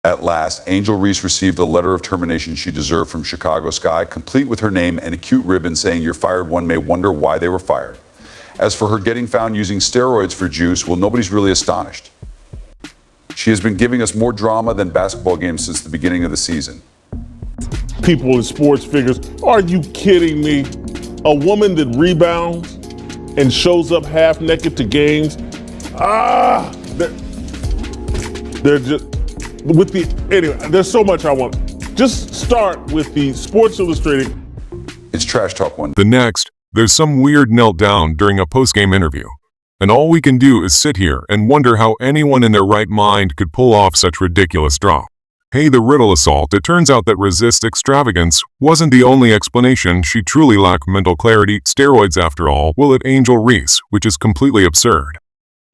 At last, Angel Reese received the letter of termination she deserved from Chicago Sky, complete with her name and a cute ribbon saying, "You're fired." One may wonder why they were fired. As for her getting found using steroids for juice, well, nobody's really astonished. She has been giving us more drama than basketball games since the beginning of the season. People in sports figures, are you kidding me? A woman that rebounds and shows up half naked to games, they're just, anyway, there's so much I want. Just start with the Sports Illustrated. It's Trash Talk One. The next, there's some weird knelt down during a post-game interview. And all we can do is sit here and wonder how anyone in their right mind could pull off such ridiculous drama. Hey, the riddle assault, it turns out that Resist extravagance wasn't the only explanation. She truly lacked mental clarity. Steroids, after all, will it Angel Reese, which is completely absurd.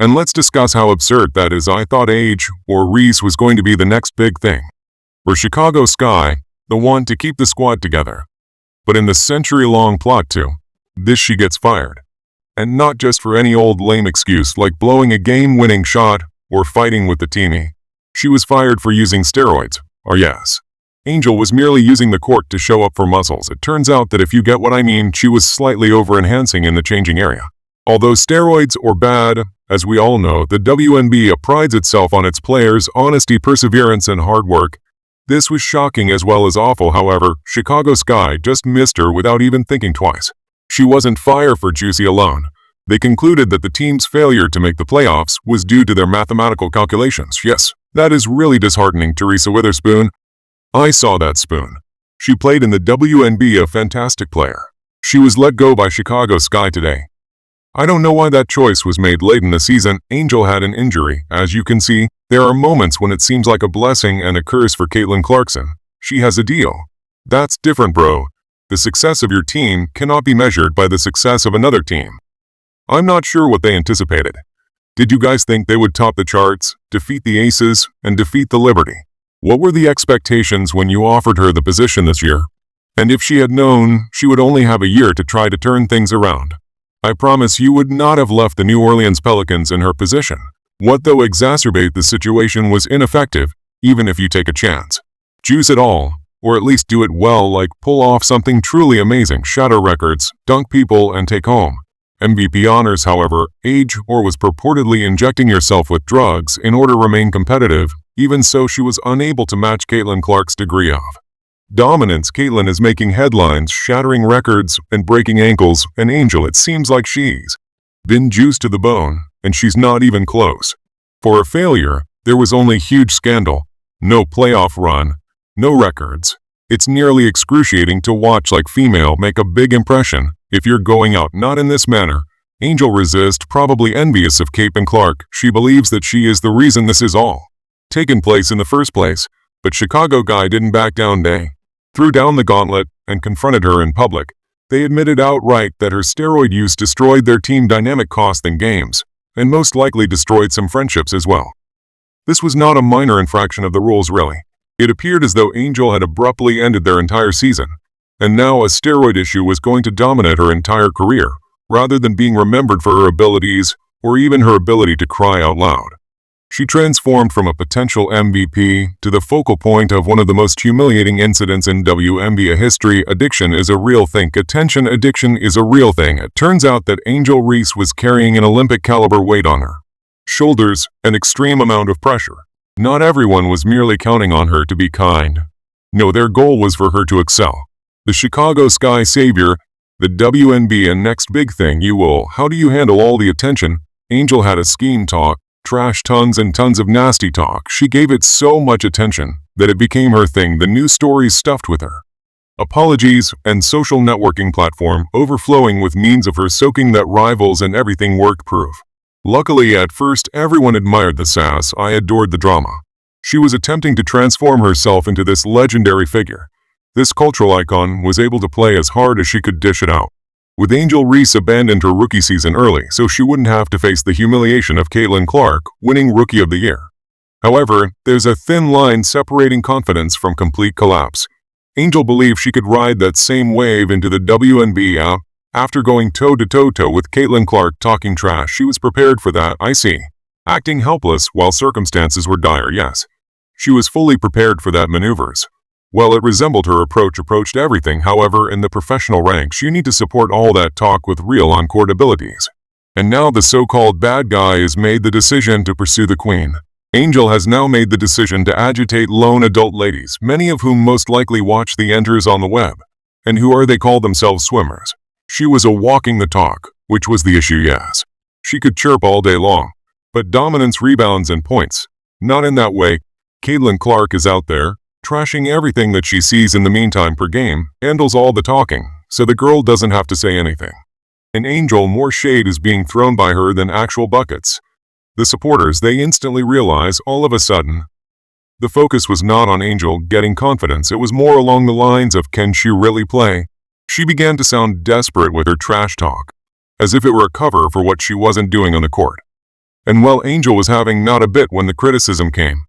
And let's discuss how absurd that is. I thought Age, or Reese, was going to be the next big thing. For Chicago Sky, the one to keep the squad together. But in the century-long plot to this, she gets fired. And not just for any old lame excuse like blowing a game-winning shot or fighting with the teammate. She was fired for using steroids, or yes. Angel was merely using the court to show up for muscles. It turns out that if you get what I mean, she was slightly over-enhancing in the changing area. Although steroids are bad, as we all know, the WNBA prides itself on its players' honesty, perseverance, and hard work. This was shocking as well as awful. However, Chicago Sky just missed her without even thinking twice. She wasn't fired for juicy alone. They concluded that the team's failure to make the playoffs was due to their mathematical calculations. Yes, that is really disheartening. Teresa Witherspoon. I saw that spoon. She played in the WNBA, a fantastic player. She was let go by Chicago Sky today. I don't know why that choice was made late in the season. Angel had an injury. As you can see, there are moments when it seems like a blessing and a curse for Caitlin Clarkson. She has a deal. That's different, bro. The success of your team cannot be measured by the success of another team. I'm not sure what they anticipated. Did you guys think they would top the charts, defeat the Aces, and defeat the Liberty? What were the expectations when you offered her the position this year? And if she had known she would only have a year to try to turn things around, I promise you would not have left the New Orleans Pelicans in her position. What though exacerbate the situation was ineffective, even if you take a chance. Juice it all, or at least do it well, like pull off something truly amazing, shatter records, dunk people, and take home MVP honors. However, Age or was purportedly injecting herself with drugs in order to remain competitive. Even so, she was unable to match Caitlin Clark's degree of dominance. Caitlin is making headlines, shattering records, and breaking ankles, and Angel, it seems like she's been juiced to the bone, and she's not even close. For a failure, there was only huge scandal, no playoff run, no records. It's nearly excruciating to watch like female make a big impression. If you're going out not in this manner, Angel Resist, probably envious of Caitlin Clark. She believes that she is the reason this is all taken place in the first place. But Chicago Guy didn't back down. They threw down the gauntlet and confronted her in public. They admitted outright that her steroid use destroyed their team dynamic, cost them games, and most likely destroyed some friendships as well. This was not a minor infraction of the rules, really. It appeared as though Angel had abruptly ended their entire season, and now a steroid issue was going to dominate her entire career, rather than being remembered for her abilities or even her ability to cry out loud. She transformed from a potential MVP to the focal point of one of the most humiliating incidents in WNBA history. Addiction is a real thing. Attention addiction is a real thing. It turns out that Angel Reese was carrying an Olympic-caliber weight on her shoulders, an extreme amount of pressure. Not everyone was merely counting on her to be kind. No, their goal was for her to excel. The Chicago Sky savior, the WNBA next big thing. How do you handle all the attention? Angel had a scheme talk, trash, tons and tons of nasty talk. She gave it so much attention that it became her thing. The news stories stuffed with her apologies and social networking platform overflowing with memes of her soaking that rivals and everything worked proof. Luckily, at first everyone admired the sass. I adored the drama. She was attempting to transform herself into this legendary figure. This cultural icon was able to play as hard as she could dish it out. With Angel Reese abandoned her rookie season early so she wouldn't have to face the humiliation of Caitlin Clark winning Rookie of the Year. However, there's a thin line separating confidence from complete collapse. Angel believed she could ride that same wave into the WNBA. After going toe-to-toe with Caitlin Clark talking trash, she was prepared for that. I see. Acting helpless while circumstances were dire, yes. She was fully prepared for that maneuvers. Well, it resembled her approached everything. However, in the professional ranks, you need to support all that talk with real on-court abilities. And now the so-called bad guy has made the decision to pursue the queen. Angel has now made the decision to agitate lone adult ladies, many of whom most likely watch the enters on the web. And who are they? Call themselves swimmers. She was a walking the talk, which was the issue, yes. She could chirp all day long. But dominance, rebounds, and points. Not in that way. Caitlin Clark is out there, trashing everything that she sees in the meantime per game, handles all the talking, so the girl doesn't have to say anything. In Angel, more shade is being thrown by her than actual buckets. The supporters, they instantly realize all of a sudden. The focus was not on Angel getting confidence, it was more along the lines of, can she really play? She began to sound desperate with her trash talk, as if it were a cover for what she wasn't doing on the court. And while Angel was having not a bit when the criticism came,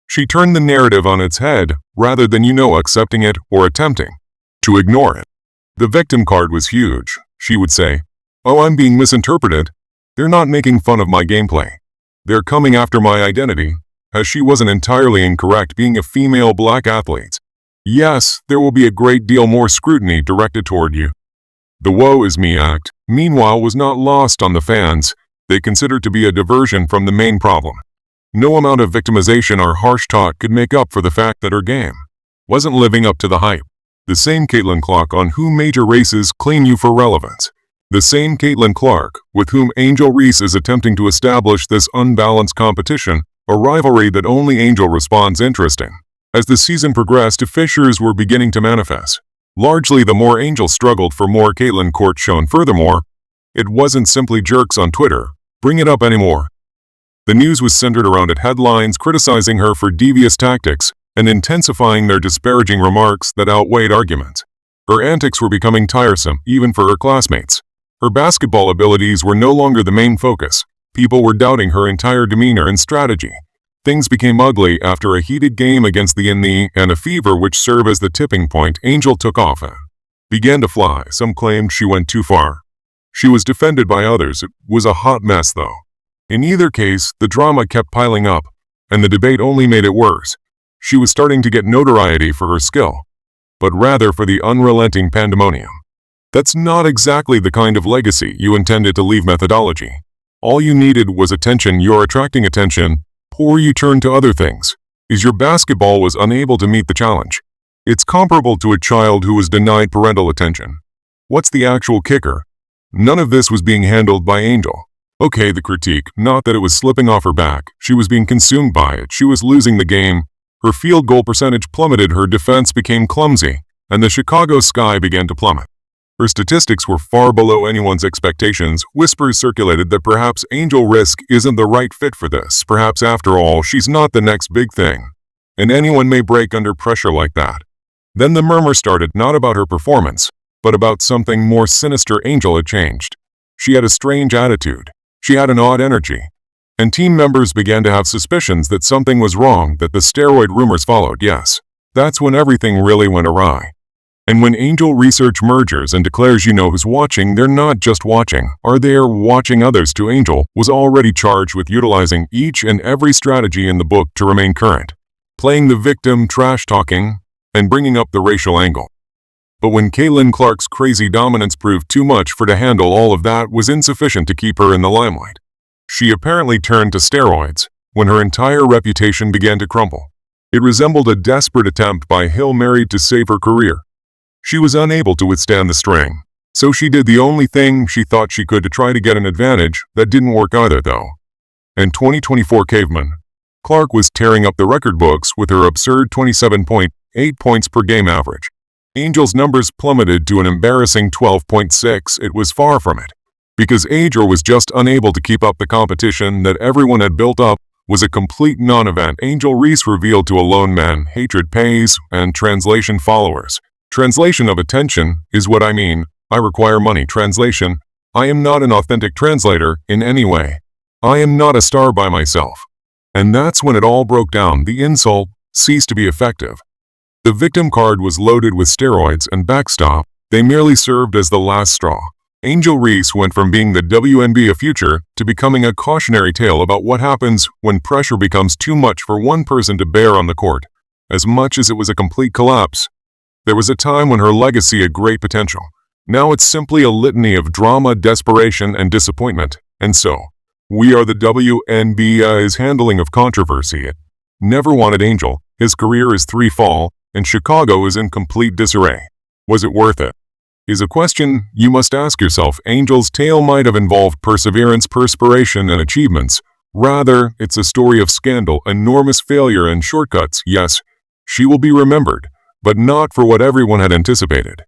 she turned the narrative on its head rather than, accepting it or attempting to ignore it. The victim card was huge. She would say, "Oh, I'm being misinterpreted. They're not making fun of my gameplay. They're coming after my identity," as she wasn't entirely incorrect being a female black athlete. Yes, there will be a great deal more scrutiny directed toward you. The woe is me act, meanwhile, was not lost on the fans. They considered to be a diversion from the main problem. No amount of victimization or harsh talk could make up for the fact that her game wasn't living up to the hype. The same Caitlin Clark on whom major races claim you for relevance. The same Caitlin Clark with whom Angel Reese is attempting to establish this unbalanced competition, a rivalry that only Angel responds interesting. As the season progressed, fissures were beginning to manifest. Largely, the more Angel struggled for more Caitlin court shown. Furthermore, it wasn't simply jerks on Twitter bring it up anymore. The news was centered around it, headlines criticizing her for devious tactics and intensifying their disparaging remarks that outweighed arguments. Her antics were becoming tiresome, even for her classmates. Her basketball abilities were no longer the main focus. People were doubting her entire demeanor and strategy. Things became ugly after a heated game against the NBA, and a fever which served as the tipping point Angel took off and began to fly. Some claimed she went too far. She was defended by others. It was a hot mess, though. In either case, the drama kept piling up, and the debate only made it worse. She was starting to get notoriety for her skill, but rather for the unrelenting pandemonium. That's not exactly the kind of legacy you intended to leave. Methodology. All you needed was attention. You're attracting attention. Poor, you turn to other things. Is your basketball was unable to meet the challenge. It's comparable to a child who was denied parental attention. What's the actual kicker? None of this was being handled by Angel. Okay, the critique, not that it was slipping off her back. She was being consumed by it. She was losing the game. Her field goal percentage plummeted. Her defense became clumsy, and the Chicago sky began to plummet. Her statistics were far below anyone's expectations. Whispers circulated that perhaps Angel Risk isn't the right fit for this. Perhaps, after all, she's not the next big thing. And anyone may break under pressure like that. Then the murmur started, not about her performance, but about something more sinister. Angel had changed. She had a strange attitude. She had an odd energy. And team members began to have suspicions that something was wrong, that the steroid rumors followed. Yes, that's when everything really went awry. And when Angel Research mergers and declares who's watching, they're not just watching, are they watching others too. Angel was already charged with utilizing each and every strategy in the book to remain current, playing the victim, trash-talking, and bringing up the racial angle. But when Caitlin Clark's crazy dominance proved too much for her to handle, all of that was insufficient to keep her in the limelight. She apparently turned to steroids when her entire reputation began to crumble. It resembled a desperate attempt by Hill Mary to save her career. She was unable to withstand the strain, so she did the only thing she thought she could to try to get an advantage. That didn't work either, though. In 2024 Caveman, Clark was tearing up the record books with her absurd 27.8 points per game average. Angel's numbers plummeted to an embarrassing 12.6. It was far from it, because Angel was just unable to keep up. The competition that everyone had built up was a complete non-event. Angel Reese revealed to a lone man, hatred pays, and translation followers. Translation of attention is what I mean. I require money. Translation, I am not an authentic translator in any way. I am not a star by myself. And that's when it all broke down. The insult ceased to be effective. The victim card was loaded with steroids and backstop. They merely served as the last straw. Angel Reese went from being the WNBA future to becoming a cautionary tale about what happens when pressure becomes too much for one person to bear on the court. As much as it was a complete collapse, there was a time when her legacy had great potential. Now it's simply a litany of drama, desperation, and disappointment. And so, we are the WNBA's handling of controversy. It never wanted Angel, his career is free fall, and Chicago is in complete disarray. Was it worth it? Is a question you must ask yourself. Angel's tale might have involved perseverance, perspiration, and achievements. Rather, it's a story of scandal, enormous failure, and shortcuts. Yes, she will be remembered, but not for what everyone had anticipated.